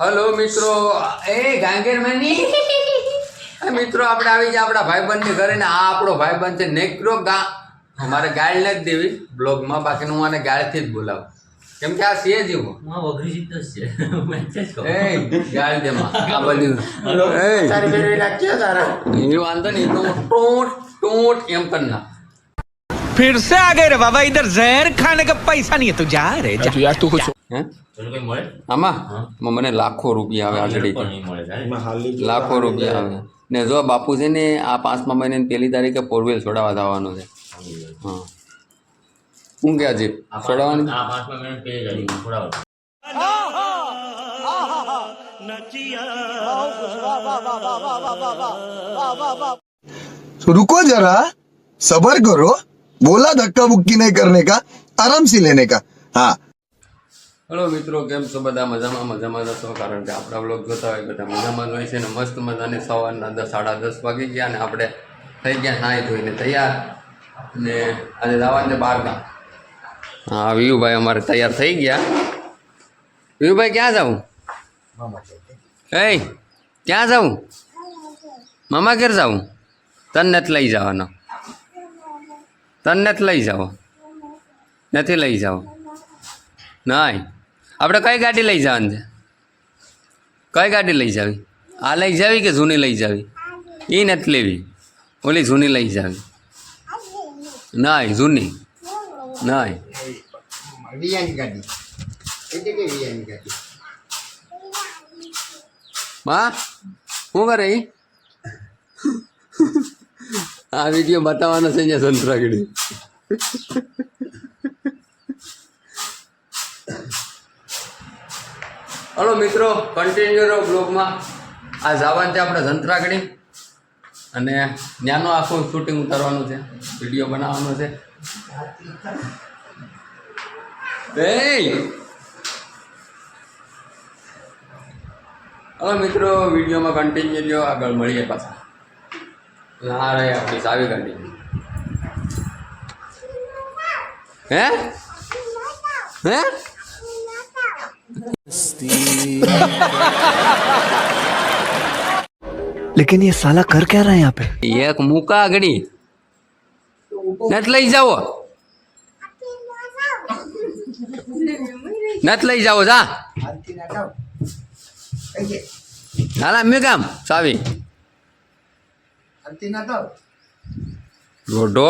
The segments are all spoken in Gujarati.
हेलो मित्रों ए गांगेर मनी मित्रों આપણે આવી ગયા આપણા ભાઈબંધની ઘરે ને આ આપણો ભાઈબંધ છે નેક્રો ગા અમારે ગાળ નથી દેવી બ્લોગમાં બાકી હું આને ગાળથી જ બોલાવું કેમ કે આ છે જીવો માં વગરી જીત છે મેં જ કહું એ ગાળ દે માં આ બધું એ તારી બેરી લાગ્યો તારા એ વાંધો નહીં તો ટોટ ટોટ એમ કરના फिर से आ गए रे बाबा इधर जहर खाने का पैसा नहीं है तू जा रे जा यार तू कुछ હે તને કઈ મળે આમાં મને લાખો રૂપિયા આવે આગળ પણ નહીં મળે સાહેબ લાખો રૂપિયા આવે ને જો બાપુ છે ને આ 5મા મહિનાની પહેલી તારીખે ફોરવેલ છોડાવવા જવાનું છે હા હું ક્યાં છે છોડાવવાનું આ 5મા મહિને પે જાય થોડા तो रुको जरा सबर करो बोला धक्का बुक्की नहीं करने का आराम से लेने का हाँ હેલો મિત્રો કેમ છો બધા મજામાં જશો કારણ કે આપણા બ્લોગ જોતા હોય બધા મજામાં જ હોય છે ને મસ્ત મજાની સવારના 10:30 વાગી ગયા ને આપણે થઈ ગયા નાહી ધોઈને તૈયાર ને આજે જવાનું છે બહાર ગામ હા વિયુભાઈ અમારે તૈયાર થઈ ગયા વિયુભાઈ ક્યાં જાઉં એ ક્યાં જાઉં મામા ઘેર જાઉં તને જ લઈ જવાનો તને જ લઈ જાઓ નથી લઈ જાઓ નહીં આપણે કઈ ગાડી લઈ જવાની છે કઈ ગાડી લઈ જાવી આ લઈ જાવી કે જૂની લઈ જાવી એ નથી લેવી ઓલી જૂની લઈ જાવી નહીં જૂની નહીં વિયાની ગાડી એટલે કે વિયાની ગાડી માં શું કરે ઈ આ વિડીયો બતાવવાનો છે અહીંયા સંતરાગડી હલો મિત્રો કન્ટિન્યુ રહો બ્લોગમાં આ જવાનું છે આપણે સંતરાગડી અને ત્યાંનું આખું શૂટિંગ ઉતારવાનું છે વિડીયો બનાવવાનો છે હલો મિત્રો વિડીયોમાં કન્ટિન્યુ રહ્યો આગળ મળીએ પાછા આ રહી આપણી ચાવી ગાડી હે હે लेकिन ये साला कर क्या रहा है यहाँ पे એક મૂકા ઘડી નથી લઈ જાઓ નથી લઈ જાઓ જા હાલતી ના જાવ કઈ હાલા મેં કામ ચાવી હાલતી ના જાવ રોડો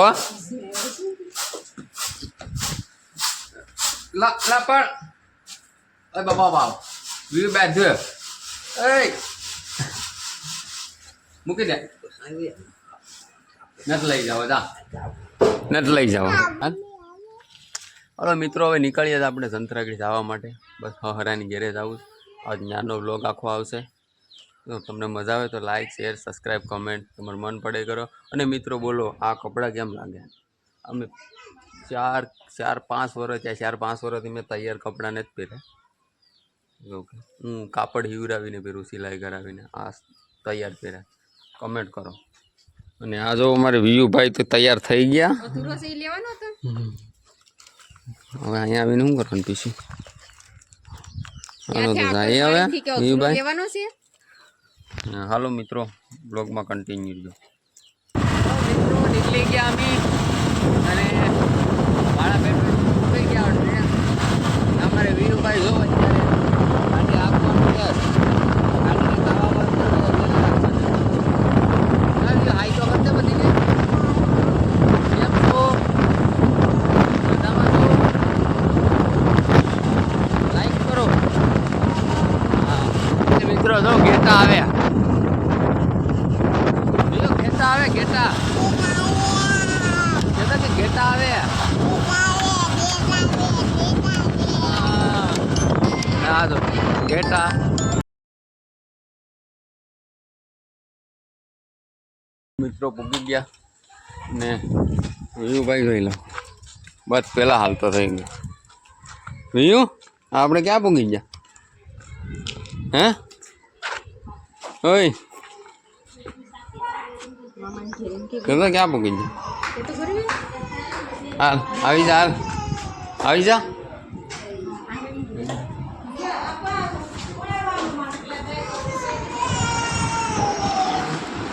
લા લા પણ અરે બાબા બાપ વી બેઠ છે એ મૂકી દે નથી લઈ જાઓ જા નથી લઈ જાઓ હલો મિત્રો હવે નીકળીએ જ આપણે સંતરાગડી જવા માટે બસ હરાની ઘેરે જવું આજ નાનો વ્લોગ આખો આવશે જો તમને મજા આવે તો લાઈક શેર સબસ્ક્રાઈબ કમેન્ટ તમારું મન પડે કરો અને મિત્રો બોલો આ કપડાં કેમ લાગે અમે 4-5 વર્ષ થયા 4-5 વર્ષથી મેં તૈયાર કપડાં નથી પહેર્યા ઓકે હું કાપડ હિવરાવીને પહેરું સિલાઈ કરાવીને આ તૈયાર પહેર્યા કમેન્ટ કરો અને આ જો અમારે વિયુભાઈ તો તૈયાર થઈ ગયા હવે અહીંયા આવીને શું કરવાનું પીસી હાલો તો જાય હવે વિયુભાઈ હાલો મિત્રો બ્લોગમાં કન્ટિન્યુ રહ્યો મિત્રો નીકળી ગયા અમે અને ભાડા પેટ્રોલ થઈ ગયા અમારે વિયુભાઈ જો અત્યારે આજે આપવાનું છે ગાડીને ખાવા હાઈ તો કરતે બધી ને કેમ છો બધામાં છો લાઈક કરો હા મિત્રો જો ઘેટા આવ્યા ઘેટા આવે ઘેટા કે ઘેટા આવે હા તો ઘેટા મિત્રો પૂગી ગયા ને વિયુભાઈ જોઈ લો બસ પહેલાં હાલતો થઈ ગયો વિયુ આપણે ક્યાં પૂગી ગયા હે ઓય કેટલા ક્યાં પૂગી ગયા હાલ આવી જા હાલ આવી જા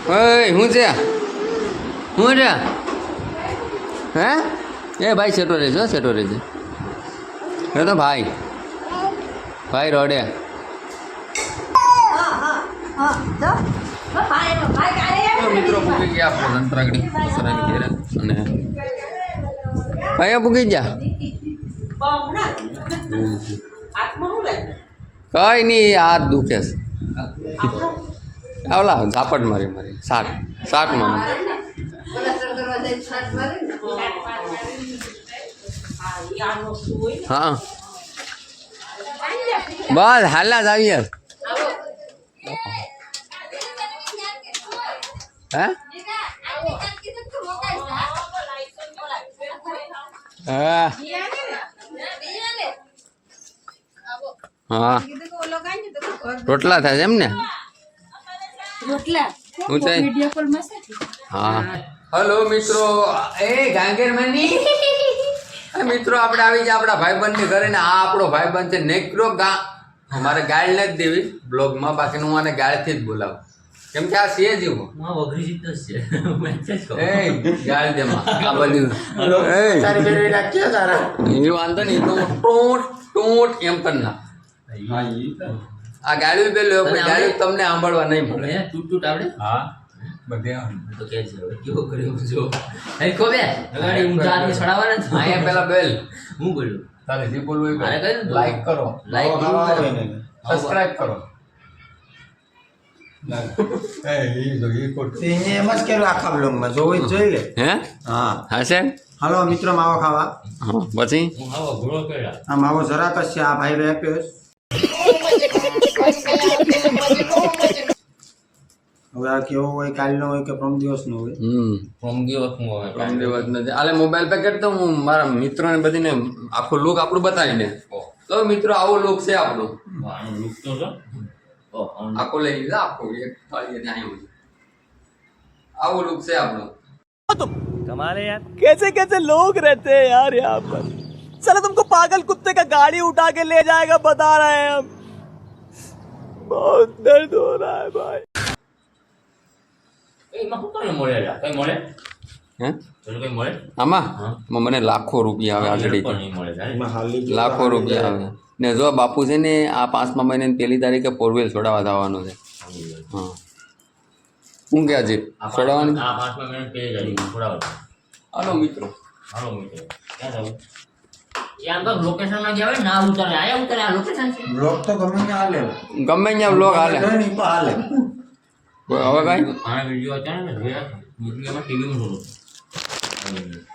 ઓય હું છે હું છે હે એ ભાઈ સેટો રહેજો સેટો રહેજો એ તો ભાઈ ભાઈ રોડે મિત્રો પૂકી ગયા આપણે સંતરાગડી દસરાની ઘેરે અને ભાઈ પૂકી ગયા કઈ નહીં હાથ દુખે છે આવલા ઝાપટ મારી મારી શાકમાં હા બસ હાલા જ આવીએ હે હા હા રોટલા થાય છે એમ ને હું થાય હા હલો મિત્રો એ ગાંગેર મની મિત્રો આપણે આવી ગયા આપણા ભાઈબંધની ઘરે ને આ આપણો ભાઈબંધ છે નેક્રો મારે ગાળ નથી દેવી બ્લોગમાં બાકી હું આને ગાળથી જ બોલાવું કેમ કે આ છે જીવો વઘરી જીત છે એ ગાળ દે માં આ બધું એ વાંધો નહીં તો ટોટ ટોટ એમ કર ના આ ગાળ્યું પેલું ગાળ્યું તમને સાંભળવા નહીં મળે તૂટ આવડે હા બધે તો કે છે હવે કેવો કર્યો જો એ કોબે ગાડી ઊંચા આદમી છડાવવાના છે અહીંયા પેલા બેલ હું બોલ્યો તારે જે બોલવું મારે એ કહ્યું ને લાઈક કરો લાઈક સબસ્ક્રાઇબ કરો એને એમ જ કર્યું આખા બ્લોગમાં જોઈ જોઈ લે હે હા હા છે હાલો મિત્રો માવો ખાવા હા પછી હું આવો ઘોડો કર્યા આ માવો જરાક જ છે આ ભાઈ આપ્યો છે. હવે આ કેવો હોય કાલનો હોય કે પ્રમ દિવસનો હોય ફોંગી વખત હું હવે પ્રાઇમ દિવસ નથી આલે મોબાઈલ પેકેટ તો હું મારા મિત્રોને બધીને આખો લુક આપણું બતાવીને તો મિત્રો આવો લુક છે આપણું આનો લુક તો જો ઓ આખો લઈ લીધા આખો એક થાળી ત્યાં આવ્યું છે આવો લુક છે આપણું कैसे कैसे लोग रहते हैं यार यहाँ पर चलो तुमको पागल कुत्ते का गाड़ी उठा के ले जाएगा बता रहे हैं हम बहुत दर्द हो रहा है भाई એ માં શું કરે મળે કઈ મળે હે તને કઈ મળે આમાં મને લાખો રૂપિયા આવે આગળ પણ નહીં મળે સાહેબ એમાં હાલી ગયું. લાખો રૂપિયા આવે ને જો બાપુ છે ને આ 5મા મહિનાની પહેલી તારીખે ફોરવ્હીલ છોડાવવા જવાનું છે હા હું ક્યાં છે છોડાવવાની આ 5 મિનિટ પેલી ગાડી છોડાવો હાલો મિત્રો હાલો મિત્રો ક્યાં જાવ એ આમ તો લોકેશન માં ગયા હોય ના ઉતારે આયા ઉતારે આ લોકેશન છે બ્લોગ તો ગમે ત્યાં હાલે ગમે ત્યાં બ્લોગ હાલે નહીં, નહીં, પણ હાલે હવે કાંઈ આ વિડિયો હતા ને જોયા વિડિયોમાં ટીવીમાં જોયો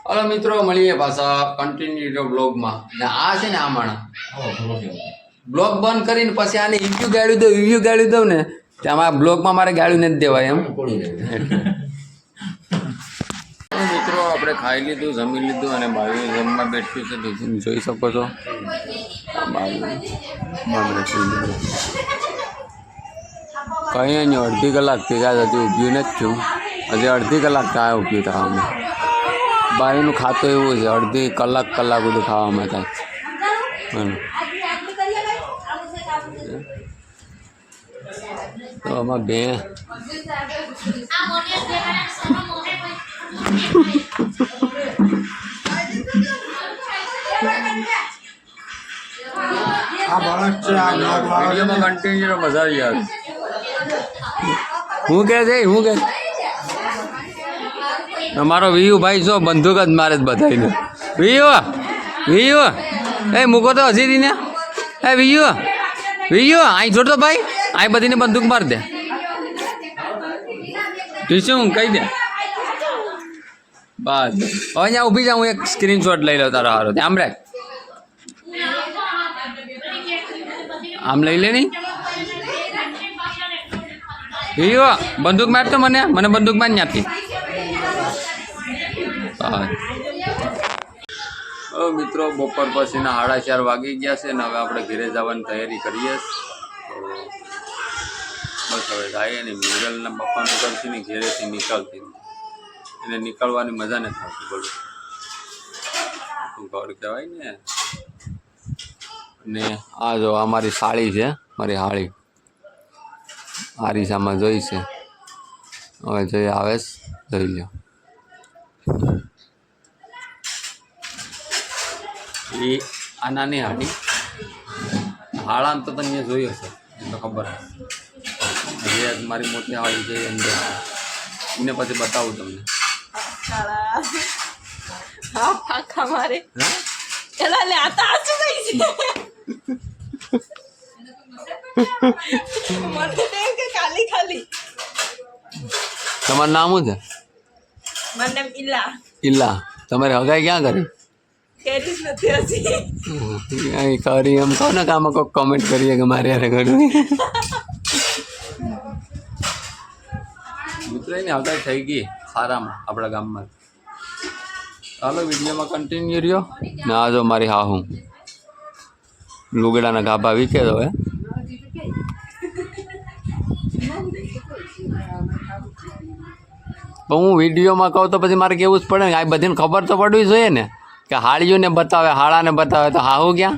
હાલો મિત્રો મળીએ પાછા કન્ટિન્યુ બ્લોગમાં ને આ છે ને આ માણસ હો ભરો છે બ્લોગ બંધ કરીને પછી આને રિવ્યુ ગાળ્યું દઉં ને ત્યાં બ્લોગમાં મારે ગાળ્યું નથી દેવાય એમ પડી જાય મિત્રો આપણે ખાઈ લીધું જમી લીધું અને બાવી જમવા બેઠ્યું છે તમે જોઈ શકો છો કંઈ નહીં અડધી કલાકથી કાંઈ હજી ઊભ્યું નથી થયું હજી અડધી કલાક થાય ઊભ્યું થવામાં બાવીનું ખાતું એવું છે અડધી કલાક બધું ખાવામાં થાય તો આમાં બે આ બાળક છે આ બ્લોગ વાળો છે ને, વિડીયોમાં કન્ટિન્યુ મજા આવી યાર હું કે છે અમારો વિયુ ભાઈ જો બંદૂક જ મારે જ બધાઈને વિયુ એ મૂકો તો હજી ને એ વિયુ અહીં જોડતો ભાઈ અહીં બધીને બંદૂક માર દે શું કહી દે બસ હવે અહીંયા ઊભી જાઉં એક સ્ક્રીનશોટ લઈ લો તારો હારો આમ રાખ આમ લઈ લે નહીં વિયો બંદૂક મારતો મને બંદૂક માર ત્યાંથી મિત્રો બપોર પછીના 4:30 વાગી ગયા છે ને હવે આપણે ઘરે જવાની તૈયારી કરીએ બસ હવે જાય ને મિરલના પપ્પા નીકળશે ને ઘેરેથી નીકળતી એને નીકળવાની મજા નથી આવતી બોલું ઘર કહેવાય ને ને આ જો આ મારી સાળી છે મારી હાળી આરીસામાં જોઈ છે હવે જે આવે છે જોઈ લો. એ આ નાની હાડી હાળામ તો તમે જોયું હશે એ તો ખબર હશે. જે મારી મોટી હાડી છે અંદર એને પછી બતાવું તમને. હા પાકા મારે એલા લે આતા આસુ ગઈ છે મને દેખ કે ખાલી ખાલી તમારું નામ શું છે? મને નામ ઇલા ઇલ્લા. તમારે હગાઈ ક્યાં કરી? કેરીસ નથી હજી અહીં કરી એમ કહો ને કે આમાં કોઈક કોમેન્ટ કરીએ કે મારે યારે કરવી. મિત્રો એની હગાઈ થઈ ગઈ સારામાં આપણા ગામમાં. ચાલો વિડીયોમાં કન્ટિન્યુ રહ્યો ને. આ જો મારી હા હું લુગડાના ગાભા વીકે તો હવે તો હું વિડીયોમાં કહું તો પછી મારે કેવું જ પડે ને. આ બધાને ખબર તો પડવી જોઈએ ને કે હાળીઓને બતાવે હાળાને બતાવે તો હાહુ ક્યાં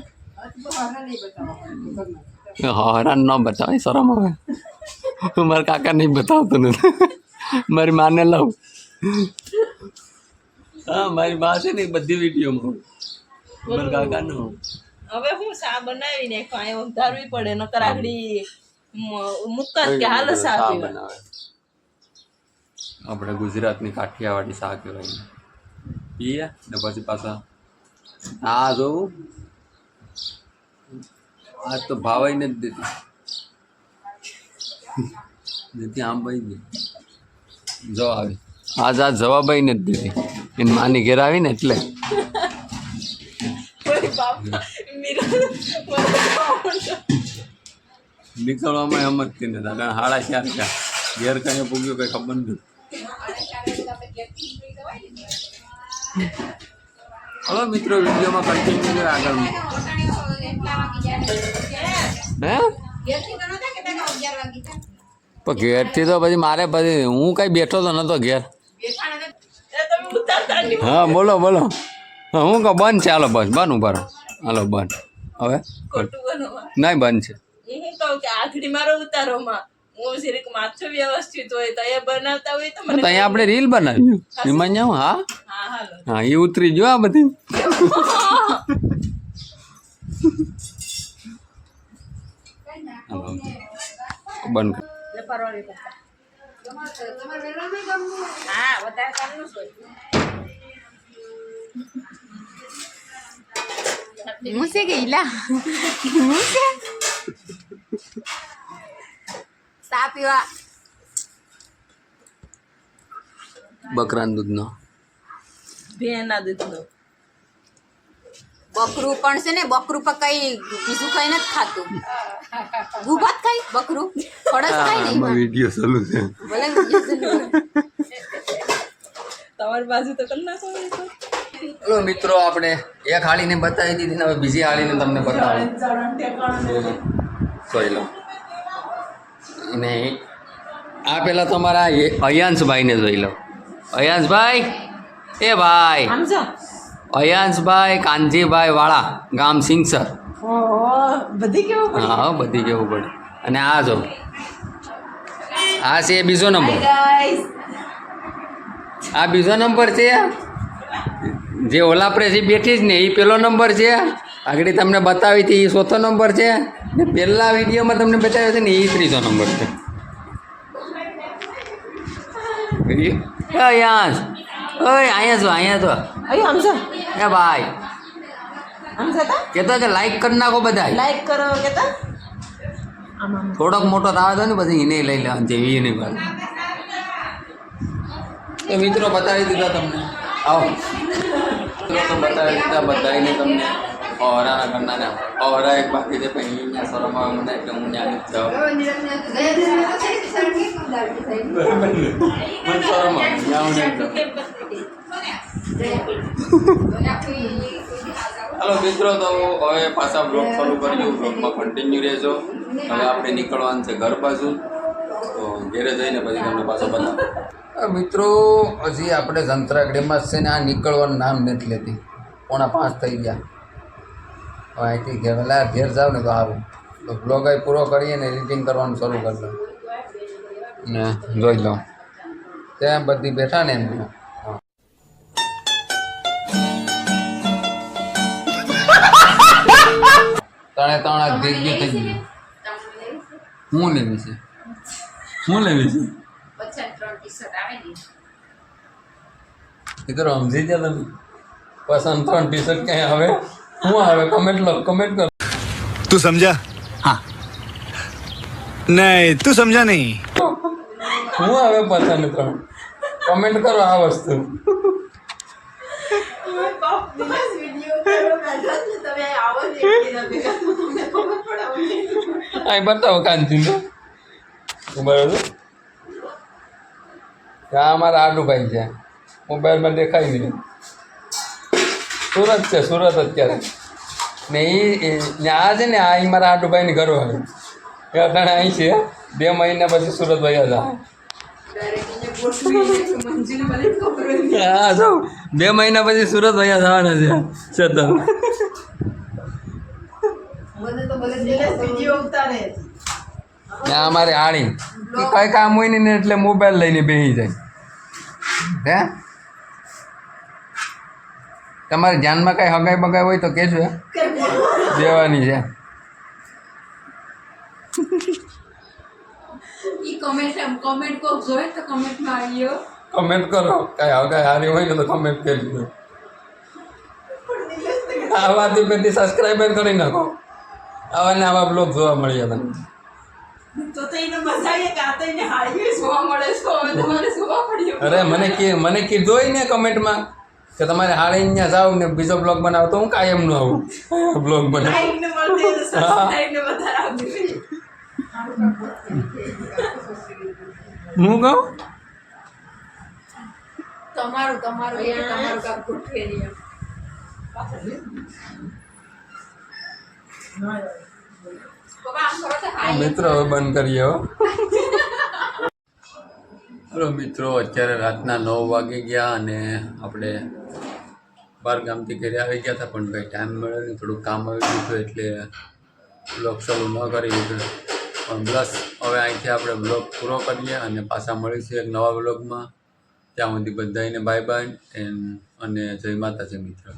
હરાન ન બતાવે શરમ આવે. મારા કાકા નહીં બતાવતો નથી મારી માને લઉં. હા મારી બા છે ને એ બધી વિડીયોમાં મારા કાકાને હવે હું સા બનાવી ને ખાય ઉધારવી પડે નકર આગળી મુક્કા કે હાલ સા પીવા બનાવે. આપણે ગુજરાતની કાઠિયાવાડી શાક કહેવાય પીએ ને પછી પાછા આ જોવું આજ તો ભાવાઈ નથી દેતી જેથી આમ ભાઈ ગઈ જો આવી આજ જવાબ નથી દેતી એની માની ઘેર આવી ને એટલે ઓય બાપ મીરા નીકળવામાં સમજતી નથી કારણ 4:30 ઘેર કઈ પૂગ્યું કઈ ખબર નથી. હવે મિત્રો વિડીયોમાં કન્ટિન્યુ આગળ હે પણ ઘેરથી તો પછી મારે પછી હું કઈ બેઠો તો નતો ઘેર. તમે ઉતારતા નહીં હા બોલો બોલો. હા હું કહું બંધ છે હાલો બસ બંધ ઉભા રહો હાલો બંધ હવે ખોટું બનવા નહીં બંધ છે. હું કહું કે આખડી મારો ઉતારોમાં હું જરીક માથું વ્યવસ્થિત હોય તો એ બનાવતા હોય તો તો મને અહીંયા આપણે રીલ બનાવ્યું એમાં જાઉં હા હા હાલો હા એ ઉતરી જો આ બધી બંધ એટલે પરવારી કરતા હા વધારે કામનું જ હોય Musik gila. Musik. Sapi wa. બકરાના દૂધનો ભેના દૂધનો બકરું પણ છે ને બકરું પર કઈ બીજું કઈ નથી ખાતું. ગુબાત ખાય બકરું ખડસ ખાય નહીં વિડીયો ચાલુ છે. ભલે તમારી બાજુ તો કરી નાખો એ તો. ચલો મિત્રો આપણે એક હાળીને બતાવી દીધી ને હવે બીજી હાળીને તમને બતાવું જોઈ લો. અને આ પેલા તમારા અયાંશભાઈને જોઈ લો. અયાંશભાઈ એ ભાઈ સમજો અયાંશભાઈ કાનજીભાઈ વાળા ગામ સિંગસર. બધી કેવું પડે હા બધી કેવું પડે. અને આ જો આ છે બીજો નંબર આ બીજો નંબર છે જે ઓલા પ્રેસી બેઠી જ ને એ પેલો નંબર છે. આગળ તમને બતાવી હતી એ ચોથો નંબર છે ને પહેલા વિડીયોમાં તમને બતાવ્યો છે ને એ ત્રીજો નંબર છે. અહીંયા ઓય અહીંયા જો અયો સમજો એ ભાઈ સમજાતા કહેતો કે લાઈક કરી નાખો બધા લાઈક કરો કેતા આમ આમ થોડોક મોટો થાવે તો ને પછી એને લઈ લેવાનું છે એ નહીં વાત. તો મિત્રો બતાવી દીધા તમને આવો તો બતાવી દીધા બધાને તમને ઓહરાના કરનારા ઓહરા એક બાકી છે પણ અહીંયા શરમ આવે મને એટલે હું ત્યાં જ જાઉં મને શરમ આવે ત્યાં હું નહીં જાઉં. હાલો મિત્રો તો હવે પાછા બ્લોગ ચાલુ કર્યું બ્લોગમાં કન્ટિન્યુ રહેજો. હવે આપણે નીકળવાનું છે ઘર બાજુ તો ઘેરે જઈને પછી તમને પાછો બતાવો. મિત્રો હજી આપણે સંતરાગડીમાં જ છે ને આ નીકળવાનું નામ નથી લેતી. 4:45 થઈ ગયા. હવે અહીંથી વહેલા ઘેર જાવ ને તો સારું. તો બ્લોગ અહીં પૂરો કરીએ ને એડિટિંગ કરવાનું શરૂ કરી દઉં ને જોઈ લઉં ત્યાં બધી બેઠા ને એમ ત્રણે ત્રણ ભેગી થઈ ગઈ. હું લેવી છે એ તો સમજી ગયા તમે. પસંદ 3 ટી-શર્ટ ક્યાંય આવે હું આવે કમેન્ટ કરો. तू समझा हाँ नहीं तू समझा नहीं હું આવે પસંદ 3 કમેન્ટ કરો આ વસ્તુ. આ બતાવો કાંતિ તો બરાબર. આ અમારા આડુભાઈ છે, મોબાઈલમાં દેખાય નહીં. સુરત છે, સુરત અત્યારે ને એ આ છે ને આ મારા આડુભાઈની ઘરો આવે એ અટાણે અહીં છે. 2 મહિના પછી સુરત વયા જાય. હા જો 2 મહિના પછી સુરત વયા જવાના છે છતાં. ને અમારે આણી એ કઈ કામ હોય ને એટલે મોબાઈલ લઈને બેસી જાય. હે તમારે ધ્યાનમાં કઈ હગાઈ બગાઈ હોય તો કહેજો, દેવાની છે. કમેન્ટ કરો કઈ હગાઈ હારી હોય ને તો કમેન્ટ કરજો. આ વાત બધી સબસ્ક્રાઈબર કરી નાખો. આવા ને આવા બ્લોગ જોવા મળ્યા તમને. અરે મને કીધું હોય ને કમેન્ટમાં કે તમારે હાળી અહીંયા જાવ ને બીજો બ્લોગ બનાવો તો હું કાયમ નો આવું બ્લોગ બનાવું. હું કહું મિત્રો હવે બંધ કરીએ હો. હલો મિત્રો, અત્યારે રાતના 9 વાગી ગયા અને આપણે 12 ગામથી ઘરે આવી ગયા હતા, પણ કંઈ ટાઈમ મળ્યો નહીં, થોડુંક કામ આવી ગયું હતું એટલે બ્લોગ ચાલુ ન કરી દીધું. પણ પ્લસ હવે અહીંથી આપણે બ્લોગ પૂરો કરીએ અને પાછા મળીશું એક નવા બ્લોગમાં. ત્યાં સુધી બધાને બાય બાય અને જય માતાજી મિત્રો.